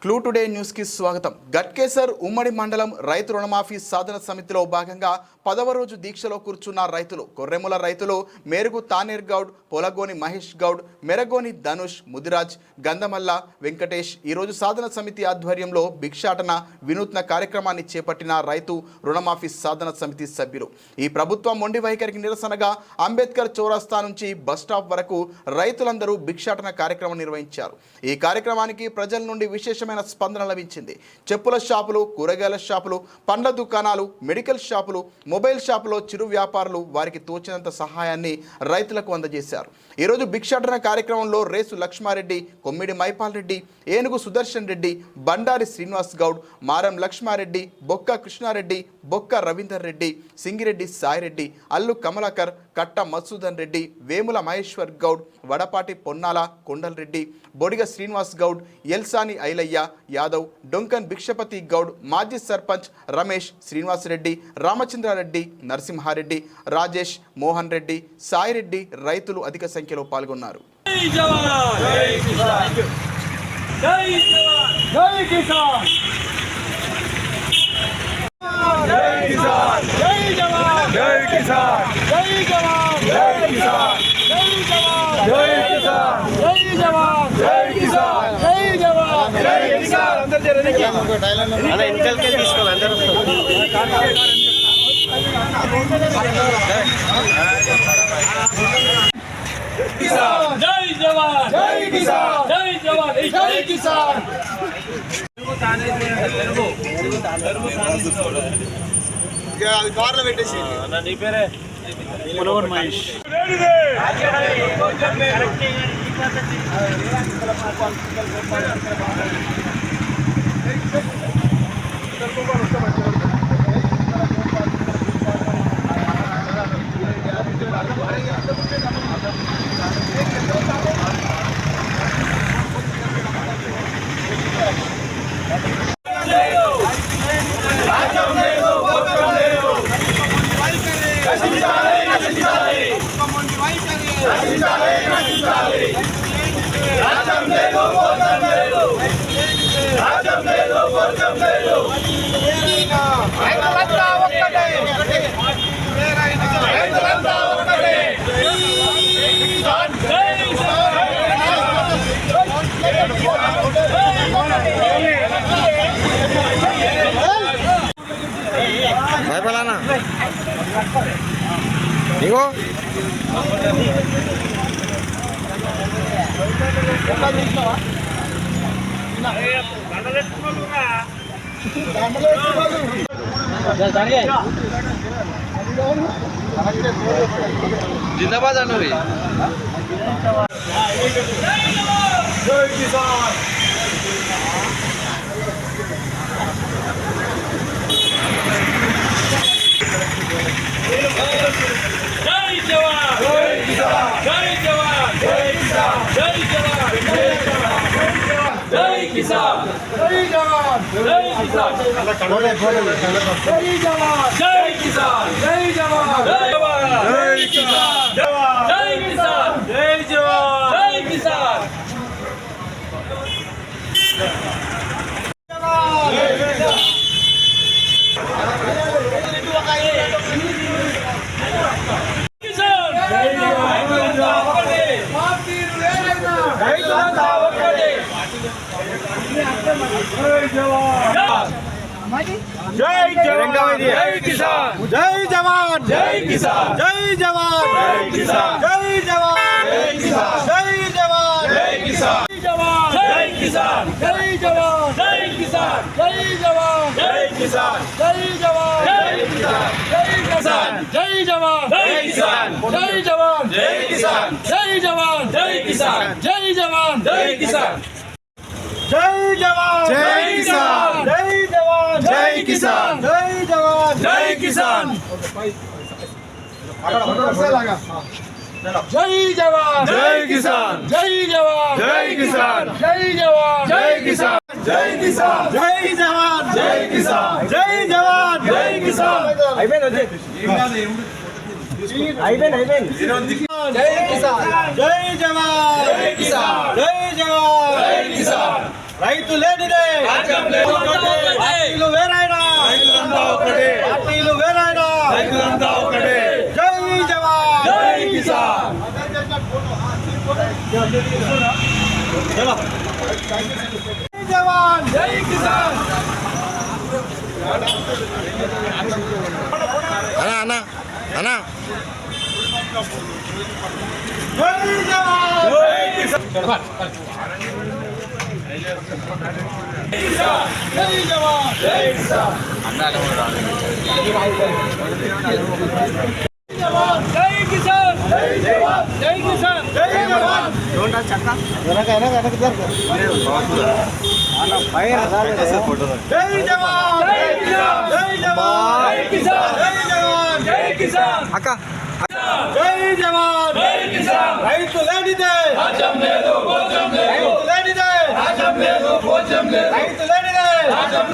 Clue today news కి స్వాగతం. గట్కేసర్ ఉమ్మడి మండలం రైతు రుణమాఫీ సాధన సమితిలో భాగంగా 10వ రోజు దీక్షలో కూర్చున్న రైతులు. కొర్రెముల రైతులు మేరుగు తానేర్ గౌడ్, పొలగోని మహేష్ గౌడ్, మెరగోని ధనుష్, ముదిరాజ్, గంధమల్ల వెంకటేష్ ఈరోజు సాధన సమితి ఆధ్వర్యంలో భిక్షాటన వినూత్న కార్యక్రమాన్ని చేపట్టిన రైతు రుణమాఫీ సాధన సమితి సభ్యులు. ఈ ప్రభుత్వం మొండి వైఖరికి నిరసనగా అంబేద్కర్ చౌరస్తా నుంచి బస్టాప్ వరకు రైతులందరూ భిక్షాటన కార్యక్రమం నిర్వహించారు. ఈ కార్యక్రమానికి ప్రజల నుండి విశేషమైన స్పందన లభించింది. చెప్పుల షాపులు, కూరగాయల షాపులు, పండ్ల దుకాణాలు, మెడికల్ షాపులు, మొబైల్ షాపులో చిరు వ్యాపారులు వారికి తోచినంత సహాయాన్ని రైతులకు అందజేశారు. ఈరోజు భిక్షాటన కార్యక్రమంలో రేసు లక్ష్మారెడ్డి, కొమ్మిడి మైపాల్ రెడ్డి, ఏనుగు సుదర్శన్ రెడ్డి, బండారి శ్రీనివాస్ గౌడ్, మారం లక్ష్మారెడ్డి, బొక్క కృష్ణారెడ్డి, బొక్క రవీందర్ రెడ్డి, సింగిరెడ్డి సాయిరెడ్డి, అల్లు కమలాకర్, కట్ట మధుసూదన్ రెడ్డి, వేముల మహేశ్వర్ గౌడ్, వడపాటి పొన్నాల కొండల్ రెడ్డి, బొడిగ శ్రీనివాస్ గౌడ్, ఎల్సాని ఐలయ్య యాదవ్, డొంకన్ భిక్షపతి గౌడ్, మాజీ సర్పంచ్ రమేష్, శ్రీనివాస్ రెడ్డి, రామచంద్రారెడ్డి, నరసింహారెడ్డి, రాజేష్, మోహన్ రెడ్డి, సాయిరెడ్డి రైతులు అధిక సంఖ్యలో పాల్గొన్నారు. కార్లో పెట్టేసి నీ పేరే మహేష్. భయపడానా ఇగో జిందాబాద్ అన్నవి. జై జవాన్ జై కిసాన్, జై జవాన్ జై కిసాన్, జై జవాన్ జై కిసాన్, జై జవాన్ జై కిసాన్, జై జవాన్ జై కిసాన్, జై జవాన్ జై కిసాన్, జై జవాన్ జై కిసాన్, జై జవాన్ జై కిసాన్, జై జవాన్ జై కిసాన్, జై జవాన్ జై కిసాన్, జై జవాన్ జై కిసాన్, జై జవాన్ జై కిసాన్, జై జవాన్ జై కిసాన్, జై జవాన్ జై కిసాన్, జై జవాన్ జై కిసాన్, జై జవాన్ జై కిసాన్, జై జవాన్ జై కిసాన్, జై జవాన్ జై కిసాన్, జై కిసాన్ జై జవాన్ జై కిసాన్, జై జవాన్ జై కిసాన్. అయిపోయింది జై కిసాన్, జై జవాన్ జై కిసాన్, జై జవాన్ జై కిసాన్, రైతు లేనిదే పార్టీలు వేరైనా పార్టీలు వేరైనా జై జవాన్ జై కిసాన్ జై జవాన్ జై కిసాన్ అన్నా అన్నా జై జవాన్ జై కిసాన్ జై జవాన్ జై కిసాన్ జై కిసాన్ జై జవాన్ జై కిసాన్ జై జవాన్ జై జవాన్ జై కిసాన్ జై జవాన్ జై కిసాన్ జై జవాన్ జై కిసాన్ అక్క జై జవాన్ జై కిసాన్ రైతు లేనిదే రాజ్యం లేదు భోజనం లేదు రైతు లేనిదే రాజ్యం లేదు భోజనం లేదు రైతు లేనిదే రాజ్యం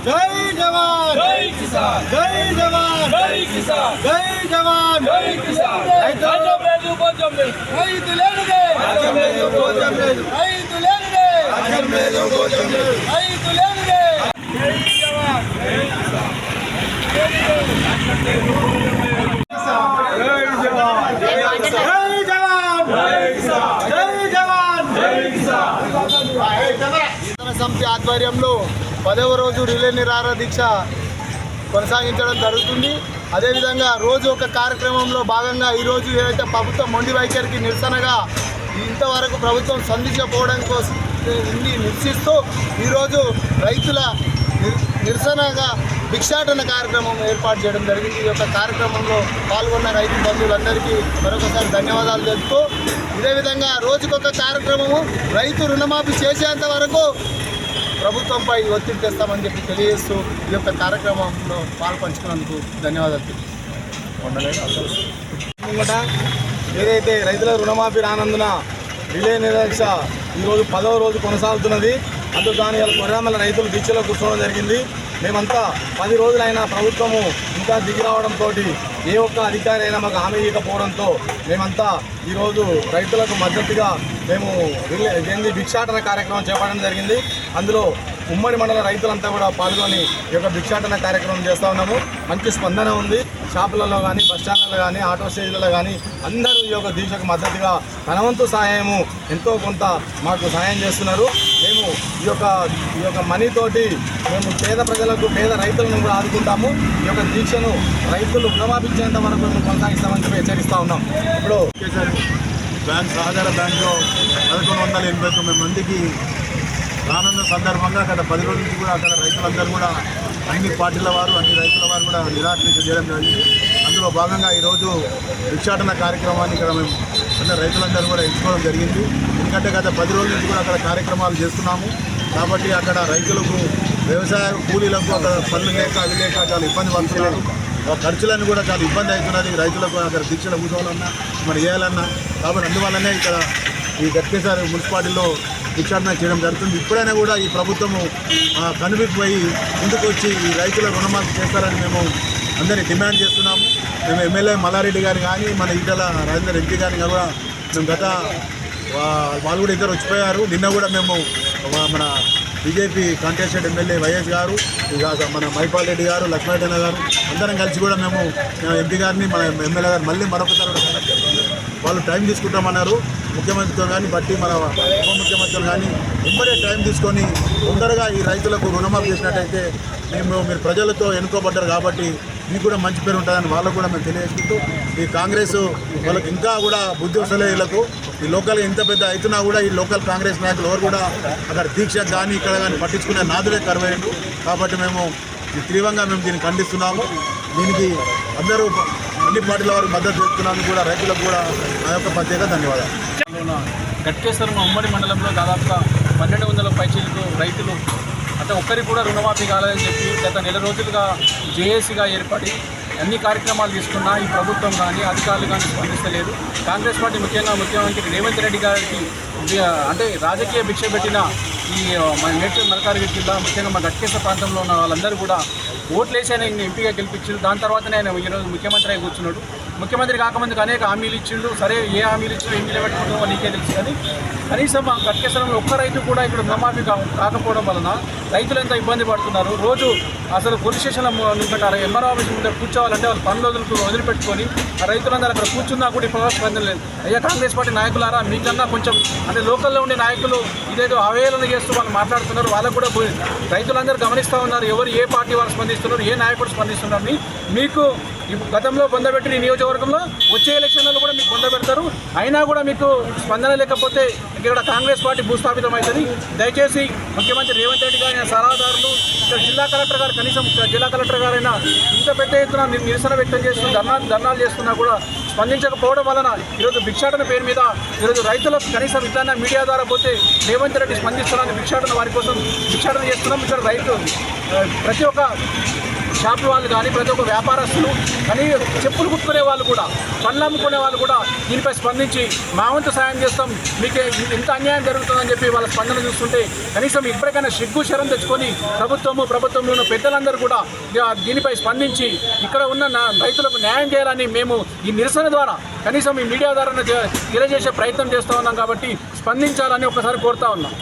జై జవాన్ జై కిసాన్ జై జవాన్ జై కిసాన్ జై జవాన్ జై కిసాన్ రాజ్యం లేదు భోజనం లేదు రైతు లేనిదే రాజ్యం లేదు భోజనం లేదు రైతు లేనిదే రాజ్యం లేదు భోజనం లేదు రైతు లేనిదే జై జవాన్ జై కిసాన్ జై జవాన్ జై జవాన్ జై కిసాన్ జై జవాన్ జై కిసాన్ సమితి ఆధ్వర్యంలో 10వ రోజు రిలే నిరాహార దీక్ష కొనసాగించడం జరుగుతుంది. అదేవిధంగా రోజు ఒక కార్యక్రమంలో భాగంగా ఈరోజు ఏదైతే ప్రభుత్వం మొండి వైఖరికి నిరసనగా ఇంతవరకు ప్రభుత్వం స్పందించకపోవడం కోసం నిరసిస్తూ ఈరోజు రైతుల నిరసనగా భిక్షాటన కార్యక్రమం ఏర్పాటు చేయడం జరిగింది. ఈ యొక్క కార్యక్రమంలో పాల్గొన్న రైతు బంధువులందరికీ మరొకసారి ధన్యవాదాలు తెలుపుతూ ఇదే విధంగా రోజుకొక కార్యక్రమము రైతు రుణమాఫీ చేసేంత వరకు ప్రభుత్వంపై ఒత్తిడి తెస్తామని చెప్పి తెలియజేస్తూ ఈ యొక్క కార్యక్రమంలో పాల్పంచుకున్నందుకు ధన్యవాదాలు తెలుపుతున్నాను. ఏదైతే రైతుల రుణమాఫీ రానందున రిలే నిరాక్ష ఈరోజు 10వ రోజు కొనసాగుతున్నది. అందుకు దాని కొర్రమల రైతులు దీక్షలో కూర్చోవడం జరిగింది. మేమంతా 10 రోజులైనా ప్రభుత్వము ఇంకా దిగి రావడంతో ఏ ఒక్క అధికారి అయినా మాకు హామీ ఇవ్వకపోవడంతో మేమంతా ఈరోజు రైతులకు మద్దతుగా మేము భిక్షాటన కార్యక్రమం చేపట్టడం జరిగింది. అందులో ఉమ్మడి మండల రైతులంతా కూడా పాల్గొని ఈ యొక్క భిక్షాటన కార్యక్రమం చేస్తూ ఉన్నాము. మంచి స్పందన ఉంది. షాపులలో కానీ బస్ స్టాండ్లలో కానీ ఆటో స్టేజ్లలో కానీ అందరూ ఈ యొక్క దీక్షకు మద్దతుగా తనవంతు సహాయము ఎంతో కొంత మాకు సహాయం చేస్తున్నారు. మేము ఈ యొక్క మనీతోటి మేము పేద ప్రజలకు పేద రైతులను కూడా ఆదుకుంటాము. ఈ యొక్క దీక్షను రైతులు రుణమాపించేంత వరకు మేము కొనసాగిస్తామని చెప్పి హెచ్చరిస్తూ ఉన్నాం. ఇప్పుడు బ్యాంక్ సహకార బ్యాంకులో 1189 మందికి రానున్న సందర్భంగా అక్కడ 10 రోజుల నుంచి కూడా అక్కడ రైతులందరూ కూడా అన్ని పార్టీల వారు అన్ని రైతుల వారు కూడా నిరాకరించ చేయడం జరిగింది. అందులో భాగంగా ఈరోజు భిక్షాటన కార్యక్రమాన్ని ఇక్కడ మేము అందరు రైతులందరూ కూడా ఎంచుకోవడం జరిగింది. ఎందుకంటే గత 10 రోజుల నుంచి కూడా అక్కడ కార్యక్రమాలు చేస్తున్నాము. కాబట్టి అక్కడ రైతులకు వ్యవసాయ కూలీలకు అక్కడ పనులు లేక అవి లేక చాలా ఇబ్బంది పడుతున్నారు. ఖర్చులను కూడా చాలా ఇబ్బంది అవుతున్నది రైతులకు అక్కడ దీక్షలు కూర్చోవాలన్నా మరి వేయాలన్నా. కాబట్టి అందువల్లనే ఇక్కడ ఈ గట్కేసర్ మున్సిపాలిటీలో భిక్షాటన చేయడం జరుగుతుంది. ఇప్పుడైనా కూడా ఈ ప్రభుత్వము కనువిప్పిపోయి ముందుకు వచ్చి ఈ రైతుల రుణమాఫీ చేస్తారని మేము అందరినీ డిమాండ్ చేస్తున్నాము. మేము ఎమ్మెల్యే మల్లారెడ్డి గారు కానీ మన ఈటల రాజేందర్ ఎంపీ గారిని కూడా మేము వాళ్ళు కూడా ఇద్దరు వచ్చిపోయారు. నిన్న కూడా మేము మన బీజేపీ కాంటెస్టెడ్ ఎమ్మెల్యే వైఎస్ గారు మన మైపాల్ రెడ్డి గారు లక్ష్మీనారాయణ గారు అందరం కలిసి కూడా మేము ఎంపీ గారిని మన ఎమ్మెల్యే గారు మళ్ళీ మరొకసారి కూడా వాళ్ళు టైం తీసుకుంటామన్నారు. ముఖ్యమంత్రితో కానీ బట్టి మన ఉప ముఖ్యమంత్రులు కానీ ఉమ్మడే టైం తీసుకొని తొందరగా ఈ రైతులకు రుణమాఫీ చేసినట్టయితే మీరు ప్రజలతో ఎన్నుకోబడ్డారు కాబట్టి మీకు కూడా మంచి పేరు ఉంటుందని వాళ్ళకు కూడా మేము తెలియజేసుకుంటూ ఈ కాంగ్రెస్ వాళ్ళకి ఇంకా కూడా బుద్ధి వస్తలే వీళ్ళకు ఈ లోకల్ ఇంత పెద్ద అవుతున్నా కూడా ఈ లోకల్ కాంగ్రెస్ నాయకులు ఎవరు కూడా అక్కడ దీక్ష కానీ ఇక్కడ కానీ పట్టించుకునే నాదులే కరువైండు. కాబట్టి మేము తీవ్రంగా మేము దీన్ని ఖండిస్తున్నాము. దీనికి అందరూ అన్ని పార్టీల వారికి మద్దతు చేస్తున్నాను కూడా రైతులకు కూడా నా యొక్క ప్రత్యేక ధన్యవాదాలు. గట్కేసర్ ఉమ్మడి మండలంలో దాదాపుగా 1200 పైచీలకు రైతులు అంటే ఒక్కరికి కూడా రుణమాఫీ కాలేదని చెప్పి గత నెల రోజులుగా జేఏసీగా ఏర్పడి అన్ని కార్యక్రమాలు తీసుకున్నా ఈ ప్రభుత్వం కానీ అధికారులు కానీ స్పందిస్తలేదు. కాంగ్రెస్ పార్టీ ముఖ్యంగా ముఖ్యమంత్రి రేవంత్ రెడ్డి గారికి అంటే రాజకీయ భిక్ష పెట్టిన ఈ మన మేడ్చల్ మల్కాజ్గిరి జిల్లా ముఖ్యంగా మా గట్కేశ్వర ప్రాంతంలో ఉన్న వాళ్ళందరూ కూడా ఓట్లేసి ఆయన ఎంపీగా గెలిపించారు. దాని తర్వాతనే ఆయన ఈరోజు ముఖ్యమంత్రి అయి కూర్చున్నాడు. ముఖ్యమంత్రి కాకముందుకు అనేక హామీలు ఇచ్చిండు. సరే ఏ హామీలు ఇచ్చినా ఏం నిలబెట్టుకుంటామో నీకే తెలుసు. కానీ కనీసం మా గట్కేశ్వరంలో ఒక్క రైతు కూడా ఇక్కడ రుణమాఫీ కాకపోవడం వలన రైతులు ఎంత ఇబ్బంది పడుతున్నారు. రోజు అసలు పోలీస్ స్టేషన్లో ముందుంటారు, ఎంఆర్ఓ ఆఫీస్ ముందు కూర్చోవాలంటే వాళ్ళు పనులు వదిలిపెట్టుకొని ఆ రైతులందరూ అక్కడ కూర్చున్నా కూడా ఇప్పుడు స్పందన లేదు. అయ్యా కాంగ్రెస్ పార్టీ నాయకులారా, మీకన్నా కొంచెం అంటే లోకల్లో ఉండే నాయకులు ఇదేదో అవహేళన చేస్తూ వాళ్ళు మాట్లాడుతున్నారు. వాళ్ళకు కూడా రైతులందరూ గమనిస్తూ ఉన్నారు ఎవరు ఏ పార్టీ వాళ్ళు స్పందిస్తున్నారు, ఏ నాయకుడు స్పందిస్తున్నారని. మీకు గతంలో పొందబెట్టిన ఈ నియోజకవర్గంలో వచ్చే ఎలక్షన్లలో కూడా మీకు పొందబెడతారు. అయినా కూడా మీకు స్పందన లేకపోతే ఇక్కడ కాంగ్రెస్ పార్టీ భూస్థాపితం అవుతుంది. దయచేసి ముఖ్యమంత్రి రేవంత్ రెడ్డి గారి సలహాదారులు, ఇక్కడ జిల్లా కలెక్టర్ గారు, కనీసం జిల్లా కలెక్టర్ గారైనా ఇంత పెద్ద ఎత్తున నిరసన వ్యక్తం చేస్తూ ధర్నాలు చేస్తున్నా కూడా స్పందించకపోవడం వలన ఈరోజు భిక్షాటన పేరు మీద ఈరోజు రైతులకు కనీసం ఇట్లా మీడియా ద్వారా పోతే రేవంత్ రెడ్డి స్పందిస్తున్నారని భిక్షాటన వారి కోసం భిక్షాటన చేస్తున్నాం. ఇక్కడ రైతు ప్రతి ఒక్క షాపు వాళ్ళు కానీ ప్రతి ఒక్క వ్యాపారస్తులు కానీ చెప్పులు కుట్టుకునే వాళ్ళు కూడా పళ్ళు అమ్ముకునే వాళ్ళు కూడా దీనిపై స్పందించి మా వంతు సాయం చేస్తాం, మీకు ఇంత అన్యాయం జరుగుతుందని చెప్పి వాళ్ళ స్పందన చూస్తుంటే కనీసం ఇప్పటికైనా సిగ్గు శరం తెచ్చుకొని ప్రభుత్వంలో ఉన్న పెద్దలందరూ కూడా దీనిపై స్పందించి ఇక్కడ ఉన్న రైతులకు న్యాయం చేయాలని మేము ఈ నిరసన ద్వారా కనీసం ఈ మీడియా ద్వారా తెలియజేసే ప్రయత్నం చేస్తూ ఉన్నాం. కాబట్టి స్పందించాలని ఒకసారి కోరుతా ఉన్నాం.